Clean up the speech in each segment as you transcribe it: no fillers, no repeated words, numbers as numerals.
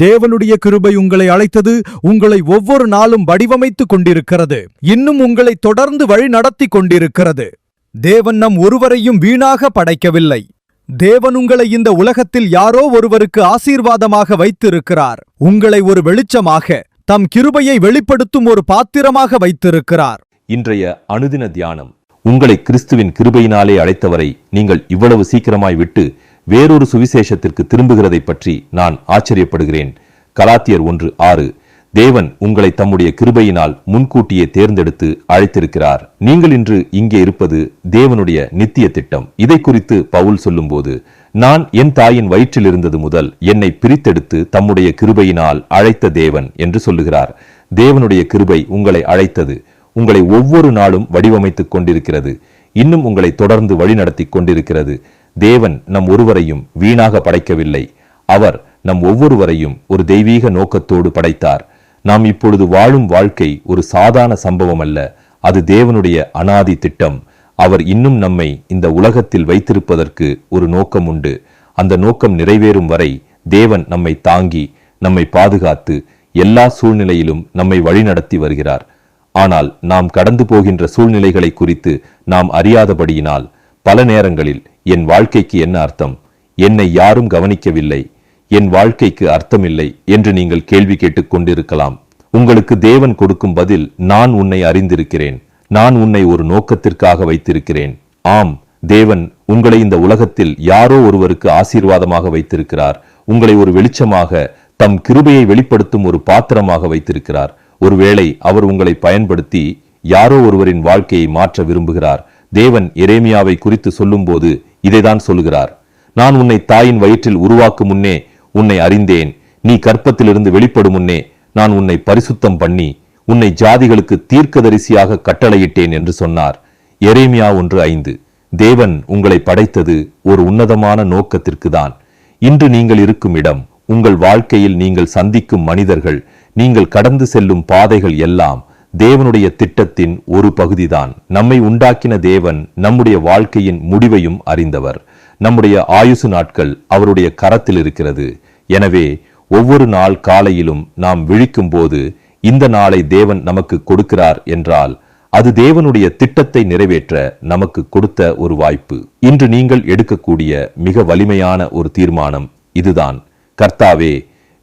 தேவனுடைய கிருபை உங்களை அழைத்தது, உங்களை ஒவ்வொரு நாளும் வடிவமைத்துக் கொண்டிருக்கிறது, இன்னும் உங்களை தொடர்ந்து வழி நடத்தி கொண்டிருக்கிறது. தேவன் நம் ஒருவரையும் வீணாக படைக்கவில்லை. தேவன் உங்களை இந்த உலகத்தில் யாரோ ஒருவருக்கு ஆசீர்வாதமாக வைத்திருக்கிறார். உங்களை ஒரு வெளிச்சமாக, தம் கிருபையை வெளிப்படுத்தும் ஒரு பாத்திரமாக வைத்திருக்கிறார். இன்றைய அனுதின தியானம். உங்களை கிறிஸ்துவின் கிருபையினாலே அழைத்தவரை நீங்கள் இவ்வளவு சீக்கிரமாய் விட்டு வேறொரு சுவிசேஷத்திற்கு திரும்புகிறதை பற்றி நான் ஆச்சரியப்படுகிறேன். கலாத்தியர் 1:6. தேவன் உங்களை தம்முடைய கிருபையினால் முன்கூட்டியே தேர்ந்தெடுத்து அழைத்திருக்கிறார். நீங்கள் இன்று இங்கே இருப்பது தேவனுடைய நித்திய திட்டம். இதை குறித்து பவுல் சொல்லும்போது, நான் என் தாயின் வயிற்றில் இருந்தது முதல் என்னை பிரித்தெடுத்து தம்முடைய கிருபையினால் அழைத்த தேவன் என்று சொல்லுகிறார். தேவனுடைய கிருபை உங்களை அழைத்தது, உங்களை ஒவ்வொரு நாளும் வடிவமைத்துக் கொண்டிருக்கிறது, இன்னும் உங்களை தொடர்ந்து வழிநடத்தி கொண்டிருக்கிறது. தேவன் நம் ஒருவரையும் வீணாக படைக்கவில்லை. அவர் நம் ஒவ்வொருவரையும் ஒரு தெய்வீக நோக்கத்தோடு படைத்தார். நாம் இப்பொழுது வாழும் வாழ்க்கை ஒரு சாதாரண சம்பவம் அல்ல, அது தேவனுடைய அனாதி திட்டம். அவர் இன்னும் நம்மை இந்த உலகத்தில் வைத்திருப்பதற்கு ஒரு நோக்கம் உண்டு. அந்த நோக்கம் நிறைவேறும் வரை தேவன் நம்மை தாங்கி, நம்மை பாதுகாத்து, எல்லா சூழ்நிலையிலும் நம்மை வழிநடத்தி வருகிறார். ஆனால் நாம் கடந்து போகின்ற சூழ்நிலைகளை குறித்து நாம் அறியாதபடியினால் பல நேரங்களில் என் வாழ்க்கைக்கு என்ன அர்த்தம், என்னை யாரும் கவனிக்கவில்லை, என் வாழ்க்கைக்கு அர்த்தமில்லை என்று நீங்கள் கேள்வி கேட்டுக் கொண்டிருக்கலாம். உங்களுக்கு தேவன் கொடுக்கும் பதில், நான் உன்னை அறிந்திருக்கிறேன், நான் உன்னை ஒரு நோக்கத்திற்காக வைத்திருக்கிறேன். ஆம், தேவன் உங்களை இந்த உலகத்தில் யாரோ ஒருவருக்கு ஆசீர்வாதமாக வைத்திருக்கிறார். உங்களை ஒரு வெளிச்சமாக, தம் கிருபையை வெளிப்படுத்தும் ஒரு பாத்திரமாக வைத்திருக்கிறார். ஒருவேளை அவர் உங்களை பயன்படுத்தி யாரோ ஒருவரின் வாழ்க்கையை மாற்ற விரும்புகிறார். தேவன் எரேமியாவை குறித்து சொல்லும்போது இதைதான் சொல்லுகிறார். நான் உன்னை தாயின் வயிற்றில் உருவாக்கும் முன்னே உன்னை அறிந்தேன், நீ கற்பத்திலிருந்து வெளிப்படும் முன்னே நான் உன்னை பரிசுத்தம் பண்ணி உன்னை ஜாதிகளுக்கு தீர்க்கதரிசியாக கட்டளையிட்டேன் என்று சொன்னார். எரேமியா 1:5. தேவன் உங்களை படைத்தது ஒரு உன்னதமான நோக்கத்திற்கு தான். இன்று நீங்கள் இருக்கும் இடம், உங்கள் வாழ்க்கையில் நீங்கள் சந்திக்கும் மனிதர்கள், நீங்கள் கடந்து செல்லும் பாதைகள் எல்லாம் தேவனுடைய திட்டத்தின் ஒரு பகுதிதான். நம்மை உண்டாக்கின தேவன் நம்முடைய வாழ்க்கையின் முடிவையும் அறிந்தவர். நம்முடைய ஆயுசு நாட்கள் அவருடைய கரத்தில் இருக்கிறது. எனவே ஒவ்வொரு நாள் காலையிலும் நாம் விழிக்கும் போது இந்த நாளை தேவன் நமக்கு கொடுக்கிறார் என்றால் அது தேவனுடைய திட்டத்தை நிறைவேற்ற நமக்கு கொடுத்த ஒரு வாய்ப்பு. இன்று நீங்கள் எடுக்கக்கூடிய மிக வலிமையான ஒரு தீர்மானம் இதுதான். கர்த்தாவே,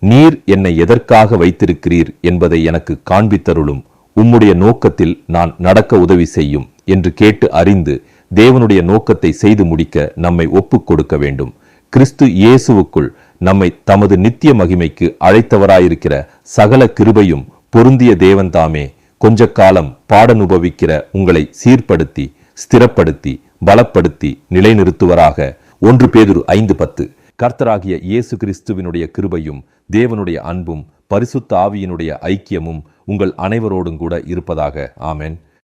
நீர் என்னை எதற்காக வைத்திருக்கிறீர் என்பதை எனக்கு காண்பித்தருளும், உம்முடைய நோக்கத்தில் நான் நடக்க உதவி செய்யும் என்று கேட்டு அறிந்து தேவனுடைய நோக்கத்தை செய்து முடிக்க நம்மை ஒப்புக் கொடுக்க வேண்டும். கிறிஸ்து இயேசுவுக்குள் நம்மை தமது நித்திய மகிமைக்கு அழைத்தவராயிருக்கிற சகல கிருபையும் பொருந்திய தேவன் தாமே கொஞ்ச காலம் பாடனுபவிக்கிற உங்களை சீர்படுத்தி, ஸ்திரப்படுத்தி, பலப்படுத்தி நிலைநிறுத்துவராக. 1 பேதுரு 5:10. கர்த்தராகிய இயேசு கிறிஸ்துவினுடைய கிருபையும் தேவனுடைய அன்பும் பரிசுத்த ஆவியினுடைய ஐக்கியமும் உங்கள் அனைவரோடும் கூட இருப்பதாக. ஆமென்.